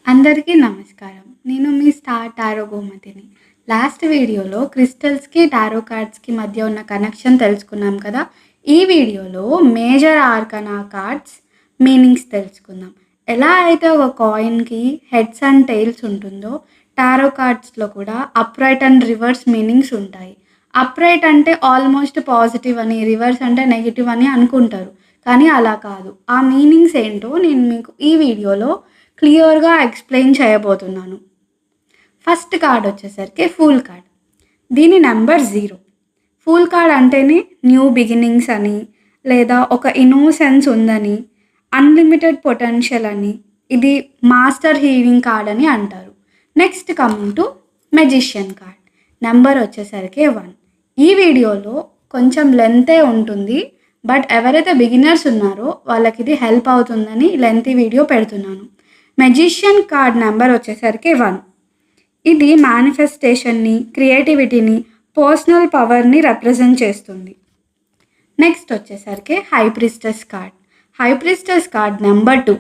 అందరికీ నమస్కారం. నేను మీ స్టార్ టారో గోమతిని. లాస్ట్ వీడియోలో క్రిస్టల్స్‌కి, టారో కార్డ్స్‌కి మధ్య ఉన్న కనెక్షన్ తెలుసుకున్నాం కదా! ఈ వీడియోలో మేజర్ ఆర్కానా కార్డ్స్ మీనింగ్స్ తెలుసుకుందాం. ఎలా అయితే ఒక కాయిన్‌కి హెడ్స్ అండ్ టెయిల్స్ ఉంటుందో, టారో కార్డ్స్‌లో కూడా అప్‌రైట్ అండ్ రివర్స్ మీనింగ్స్ ఉంటాయి. అప్‌రైట్ అంటే ఆల్మోస్ట్ పాజిటివ్ అని, రివర్స్ అంటే నెగెటివ్ అని అనుకుంటారు. కానీ అలా కాదు. ఆ మీనింగ్స్ ఏంటో నేను మీకు ఈ వీడియోలో క్లియర్‌గా ఎక్స్‌ప్లెయిన్ చేయబోతున్నాను. ఫస్ట్ కార్డ్ వచ్చేసరికి ఫూల్ కార్డ్. దీని నంబర్ 0. ఫూల్ కార్డ్ అంటేనే న్యూ బిగినింగ్స్ అని, లేదా ఒక ఇన్నోసెన్స్ ఉందని, అన్‌లిమిటెడ్ పొటెన్షియల్ అని, ఇది మాస్టర్ హీలింగ్ కార్డ్ అని అంటారు. Next coming to magician card. Number వచ్చేసరికి 1. ఈ వీడియోలో కొంచెం లెంతే ఉంటుంది. బట్ ఎవరైతే బిగినర్స్ ఉన్నారో వాళ్ళకిది హెల్ప్ అవుతుందని లెంతీ వీడియో పెడుతున్నాను. మెజిషియన్ కార్డ్ నెంబర్ వచ్చేసరికి 1. ఇది మేనిఫెస్టేషన్‌ని, క్రియేటివిటీని, పర్సనల్ పవర్‌ని రిప్రజెంట్ చేస్తుంది. నెక్స్ట్ వచ్చేసరికి high priestess card. High priestess card number 2.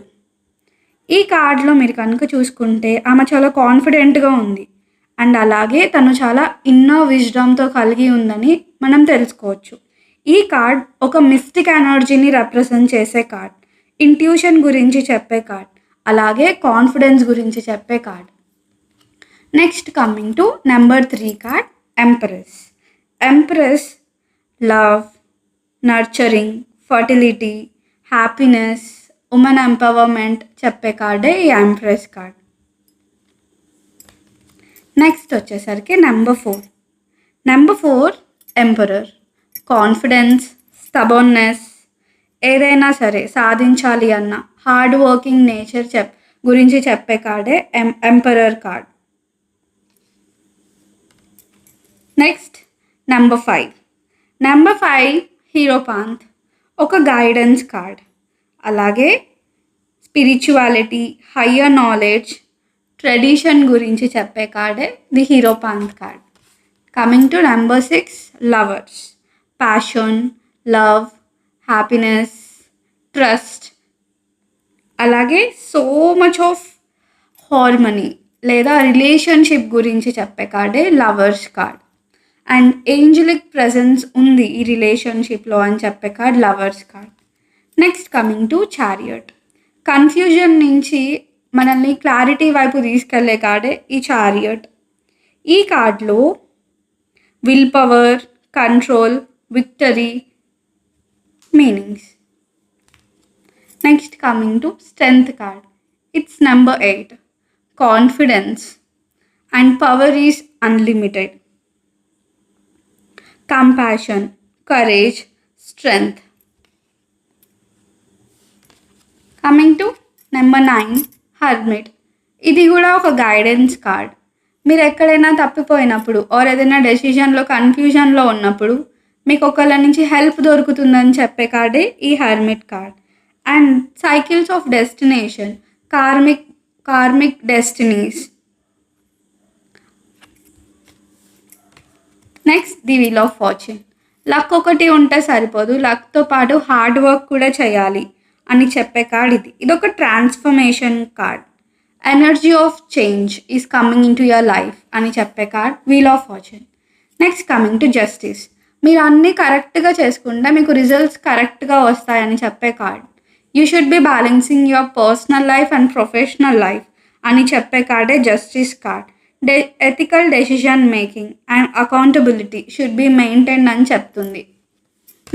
ఈ కార్డ్‌లో మీరు కనుక చూసుకుంటే ఆమె చాలా కాన్ఫిడెంట్‌గా ఉంది. అండ్ అలాగే తను చాలా ఇన్నర్ విజ్డమ్‌తో కలిగి ఉందని మనం తెలుసుకోవచ్చు. ఈ కార్డ్ ఒక మిస్టిక్ ఎనర్జీని రిప్రజెంట్ చేసే కార్డ్. ఇంట్యూషన్ గురించి చెప్పే కార్డ్. అలాగే కాన్ఫిడెన్స్ గురించి చెప్పే card. Next coming to number 3 card empress. Empress love, nurturing, fertility, happiness, women empowerment చెప్పే కార్డే ఈ ఎంప్రెస్ కార్డ్. నెక్స్ట్ వచ్చేసరికి number 4. Number 4 emperor. Confidence, stubbornness, ఏదైనా సరే సాధించాలి అన్న హార్డ్ వర్కింగ్ నేచర్ గురించి చెప్పే కార్డే emperor card. Next number 5. Number 5 hierophant. ఒక గైడెన్స్ కార్డ్. అలాగే స్పిరిచువాలిటీ, హయ్యర్ నాలెడ్జ్, ట్రెడిషన్ గురించి చెప్పే కార్డే the hierophant card. Coming to number 6 lovers. Passion, love, happiness, trust, అలాగే సో మచ్ ఆఫ్ హార్మనీ లేదా రిలేషన్షిప్ గురించి చెప్పే కార్డే lovers card. And angelic presence ఉంది ఈ రిలేషన్షిప్లో అని చెప్పే card lovers card. Next coming to chariot. Confusion నుంచి మనల్ని క్లారిటీ వైపు తీసుకెళ్లే కార్డే ఈ చారియట్. ఈ కార్డ్లో will power, control, victory meanings. Next coming to strength card. It's number 8. Confidence and power is unlimited. Compassion, courage, strength. Coming to number 9 hermit. ఇది కూడా ఒక గైడెన్స్ కార్డ్. మీరు ఎక్కడైనా తప్పిపోయినప్పుడు ఆర్ ఏదైనా డెసిషన్లో కన్ఫ్యూజన్లో ఉన్నప్పుడు మీకు ఒకళ్ళ నుంచి హెల్ప్ దొరుకుతుందని చెప్పే కార్డే ఈ hermit card. And cycles of destination, karmic destinies. Next the wheel of fortune. Luck ఒకటి ఉంటే సరిపోదు, లక్తో పాటు హార్డ్ వర్క్ కూడా చేయాలి అని చెప్పే కార్డ్ ఇది. ఇదొక transformation card. Energy of change is coming into your life అని చెప్పే card wheel of fortune. Next coming to justice. మీరు అన్నీ కరెక్ట్గా చేసుకుంటే మీకు రిజల్ట్స్ కరెక్ట్గా వస్తాయని చెప్పే card. You should be balancing your personal life and professional life అని చెప్పే కార్డే justice card. Ethical decision making and accountability should be maintained అని చెప్తుంది.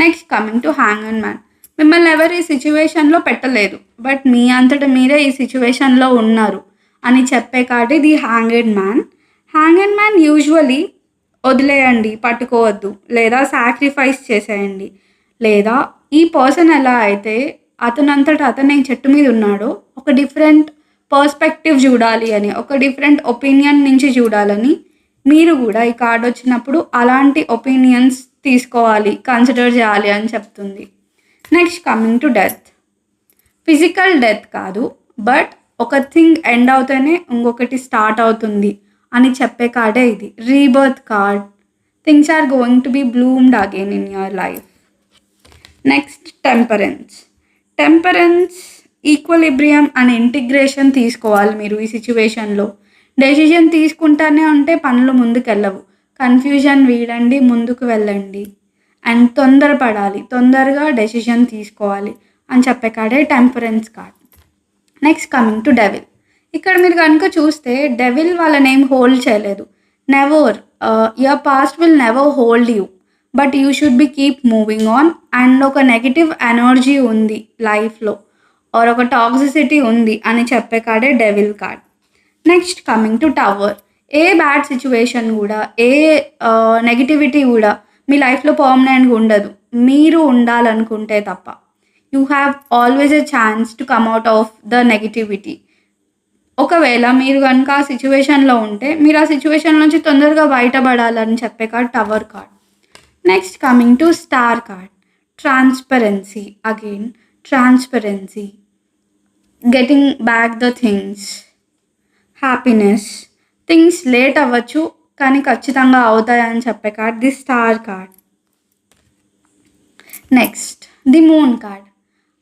నెక్స్ట్ కమింగ్ టు హ్యాంగన్ మ్యాన్. మిమ్మల్ని ఎవరు ఈ సిచ్యువేషన్లో పెట్టలేదు, బట్ మీ అంతటా మీరే ఈ సిచ్యువేషన్లో ఉన్నారు అని చెప్పే కార్డ్ ఇది hanged man. Hanged man usually వదిలేయండి, పట్టుకోవద్దు, లేదా సాక్రిఫైస్ చేసేయండి, లేదా ఈ పర్సన్ ఎలా అయితే అతనంతటా అతనే చెట్టు మీద ఉన్నాడో ఒక డిఫరెంట్ పర్స్పెక్టివ్ చూడాలి అని, ఒక డిఫరెంట్ ఒపీనియన్ నుంచి చూడాలని మీరు కూడా ఈ కార్డ్ వచ్చినప్పుడు అలాంటి ఒపీనియన్స్ తీసుకోవాలి, కన్సిడర్ చేయాలి అని చెప్తుంది. Next coming to death. Physical death కాదు, బట్ ఒక థింగ్ ఎండ్ అవుతేనే ఇంకొకటి స్టార్ట్ అవుతుంది అని చెప్పే కార్డే ఇది rebirth card. Things are going to be bloomed again in your life. Next temperance. Temperance equilibrium and integration తీసుకోవాలి మీరు ఈ సిచ్యువేషన్లో. డెసిషన్ తీసుకుంటానే ఉంటే పనులు ముందుకెళ్ళవు. కన్ఫ్యూజన్ వీడండి, ముందుకు వెళ్ళండి. అండ్ తొందరపడాలి, తొందరగా డెసిషన్ తీసుకోవాలి అని చెప్పే కార్డే temperance card. Next coming to devil. ఇక్కడ మీరు కనుక చూస్తే డెవిల్ వాళ్ళ నేమ్ హోల్డ్ చేయలేదు. Never, your past will never hold you, but you should be keep moving on. And ఒక నెగిటివ్ ఎనర్జీ ఉంది లైఫ్లో, ఆర్ ఒక టాక్సిసిటీ ఉంది అని చెప్పే కార్డే devil card. Next coming to tower. ఏ బ్యాడ్ సిచ్యువేషన్ కూడా, ఏ నెగిటివిటీ కూడా మీ లైఫ్లో పర్మనెంట్గా ఉండదు, మీరు ఉండాలనుకుంటే తప్ప. You have always a chance to come out of the negativity. ఒకవేళ మీరు కనుక ఆ సిచ్యువేషన్లో ఉంటే మీరు ఆ సిచ్యువేషన్ నుంచి తొందరగా బయటపడాలని చెప్పే card tower card. Next coming to star card. Transparency. Again transparency, getting back the things, happiness. Things late అవ్వచ్చు కానీ ఖచ్చితంగా అవుతాయని చెప్పే card the star card. Next the moon card.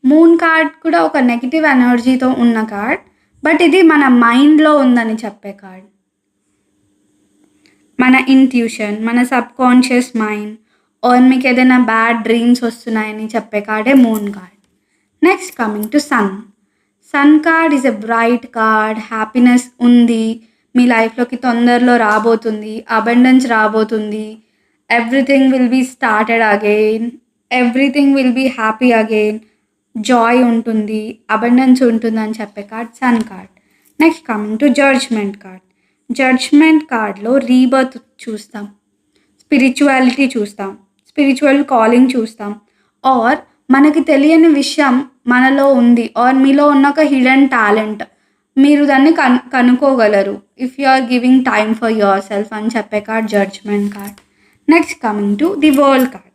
Moon card కూడా ఒక నెగిటివ్ ఎనర్జీతో ఉన్న కార్డ్, బట్ ఇది మన మైండ్లో ఉందని చెప్పే కార్డ్. మన ఇంట్యూషన్, మన సబ్కాన్షియస్ మైండ్, ఆర్ మీకు ఏదైనా బ్యాడ్ డ్రీమ్స్ వస్తున్నాయని చెప్పే కార్డే moon card. Next coming to sun. Sun card is a bright card. Happiness ఉంది, మీ లైఫ్లోకి తొందరలో రాబోతుంది, అబండెన్స్ రాబోతుంది. Everything will be started again, everything will be happy again. Joy ఉంటుంది, అబండెన్స్ ఉంటుంది అని చెప్పే card sun card. Next coming to judgement card. Judgement కార్డ్లో రీబర్త్ చూస్తాం, స్పిరిచువాలిటీ చూస్తాం, స్పిరిచువల్ కాలింగ్ చూస్తాం, ఆర్ మనకి తెలియని విషయం మనలో ఉంది, ఆర్ మీలో ఉన్న ఒక హిడెన్ టాలెంట్, మీరు దాన్ని కనుక్కోగలరు if you are giving time for yourself అని చెప్పే card judgement card. Next coming to the world card.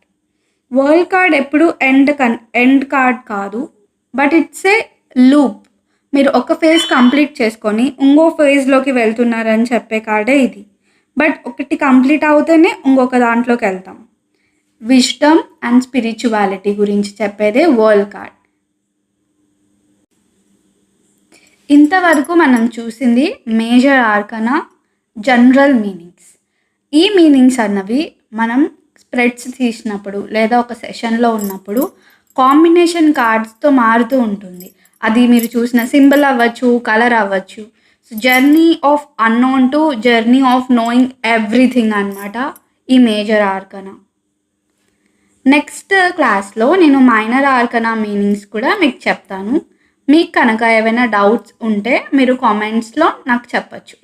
World card ఎప్పుడు ఎండ్ కార్డ్ కాదు, బట్ ఇట్స్ ఏ లూప్. మీరు ఒక ఫేజ్ కంప్లీట్ చేసుకొని ఇంకో ఫేజ్లోకి వెళ్తున్నారని చెప్పే కార్డే ఇది. బట్ ఒకటి కంప్లీట్ అవుతేనే ఇంకొక దాంట్లోకి వెళ్తాం. విజ్డమ్ అండ్ స్పిరిచువాలిటీ గురించి చెప్పేదే వరల్డ్ కార్డ్. ఇంతవరకు మనం చూసింది మేజర్ ఆర్కనా జనరల్ మీనింగ్స్. ఈ మీనింగ్స్ అన్నవి మనం స్ప్రెడ్స్ తీసినప్పుడు లేదా ఒక సెషన్లో ఉన్నప్పుడు కాంబినేషన్ కార్డ్స్తో మారుతూ ఉంటుంది. అది మీరు చూసిన సింబల్ అవ్వచ్చు, కలర్ అవ్వచ్చు. So journey of unknown to journey of knowing everything అన్నమాట ఈ మేజర్ ఆర్కనా. నెక్స్ట్ క్లాస్లో నేను మైనర్ ఆర్కనా మీనింగ్స్ కూడా మీకు చెప్తాను. మీకు కనుక ఏమైనా డౌట్స్ ఉంటే మీరు కామెంట్స్లో నాకు చెప్పచ్చు.